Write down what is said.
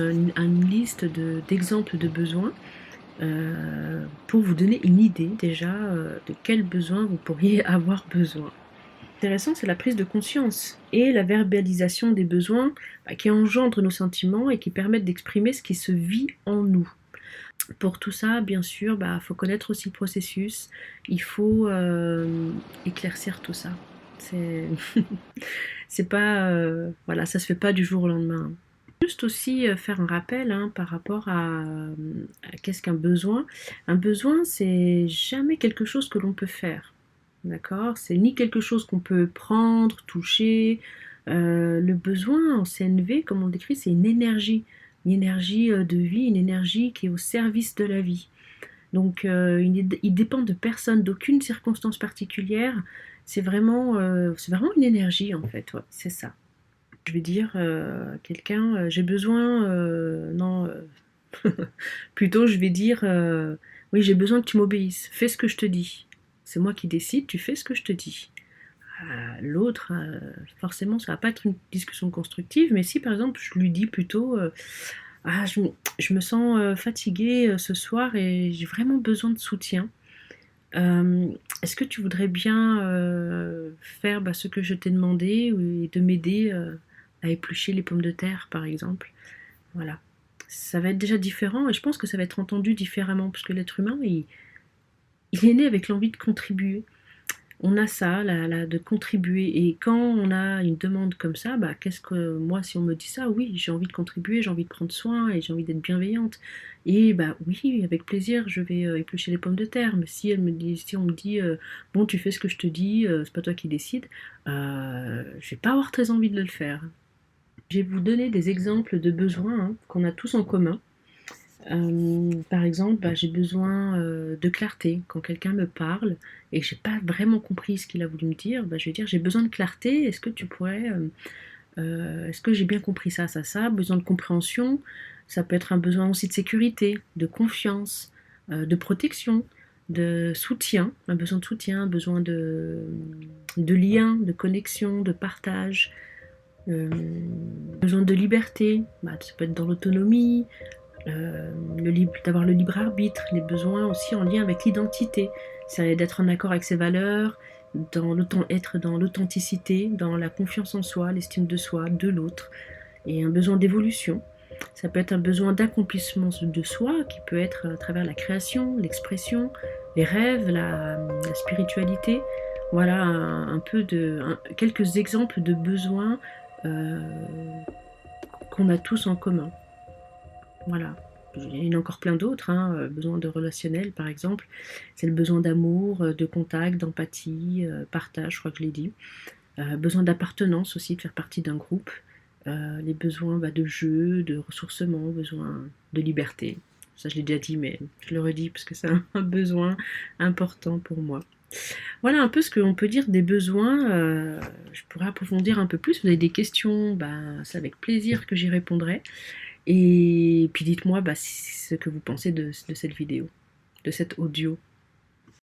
une liste d'exemples de besoins pour vous donner une idée déjà de quels besoins vous pourriez avoir besoin. Intéressant, c'est la prise de conscience et la verbalisation des besoins qui engendrent nos sentiments et qui permettent d'exprimer ce qui se vit en nous. Pour tout ça, bien sûr, faut connaître aussi le processus, il faut éclaircir tout ça. C'est c'est pas voilà, ça se fait pas du jour au lendemain. Juste aussi faire un rappel par rapport à qu'est-ce qu'un besoin. Un besoin, c'est jamais quelque chose que l'on peut faire. D'accord? C'est ni quelque chose qu'on peut prendre, toucher. Le besoin en CNV, comme on le décrit, c'est une énergie de vie, une énergie qui est au service de la vie. Donc il dépend de personne, d'aucune circonstance particulière. C'est vraiment une énergie en fait, ouais, c'est ça. Je vais dire quelqu'un, j'ai besoin, non, plutôt je vais dire, oui j'ai besoin que tu m'obéisses, fais ce que je te dis. C'est moi qui décide, tu fais ce que je te dis. L'autre, forcément ça va pas être une discussion constructive, mais si par exemple je lui dis plutôt, ah je me sens fatiguée ce soir et j'ai vraiment besoin de soutien. Est-ce que tu voudrais bien faire ce que je t'ai demandé et de m'aider à éplucher les pommes de terre, par exemple? Voilà. Ça va être déjà différent et je pense que ça va être entendu différemment parce que l'être humain, il est né avec l'envie de contribuer. On a ça, de contribuer. Et quand on a une demande comme ça, qu'est-ce que moi, si on me dit ça, oui, j'ai envie de contribuer, j'ai envie de prendre soin et j'ai envie d'être bienveillante. Et oui, avec plaisir, je vais éplucher les pommes de terre. Mais si on me dit, bon, tu fais ce que je te dis, c'est pas toi qui décides, je vais pas avoir très envie de le faire. Je vais vous donner des exemples de besoins qu'on a tous en commun. Par exemple, j'ai besoin de clarté. Quand quelqu'un me parle et que j'ai pas vraiment compris ce qu'il a voulu me dire, je vais dire j'ai besoin de clarté. Est-ce que tu pourrais, est-ce que j'ai bien compris ça, ça, ça? Besoin de compréhension. Ça peut être un besoin aussi de sécurité, de confiance, de protection, de soutien. Un besoin de soutien, un besoin de lien, de connexion, de partage. Besoin de liberté. Ça peut être dans l'autonomie. D'avoir le libre arbitre, les besoins aussi en lien avec l'identité, c'est d'être en accord avec ses valeurs, être dans l'authenticité, dans la confiance en soi, l'estime de soi, de l'autre, et un besoin d'évolution. Ça peut être un besoin d'accomplissement de soi qui peut être à travers la création, l'expression, les rêves, la spiritualité. Voilà quelques exemples de besoins euh, qu'on a tous en commun. Voilà. Il y en a encore plein d'autres, besoin de relationnel par exemple, c'est le besoin d'amour, de contact, d'empathie, partage, je crois que je l'ai dit. Besoin d'appartenance aussi, de faire partie d'un groupe. Les besoins de jeu, de ressourcement, besoin de liberté. Ça je l'ai déjà dit, mais je le redis parce que c'est un besoin important pour moi. Voilà un peu ce qu'on peut dire des besoins. Je pourrais approfondir un peu plus. Vous avez des questions, c'est avec plaisir que j'y répondrai. Et puis dites-moi ce que vous pensez de cette vidéo, de cet audio.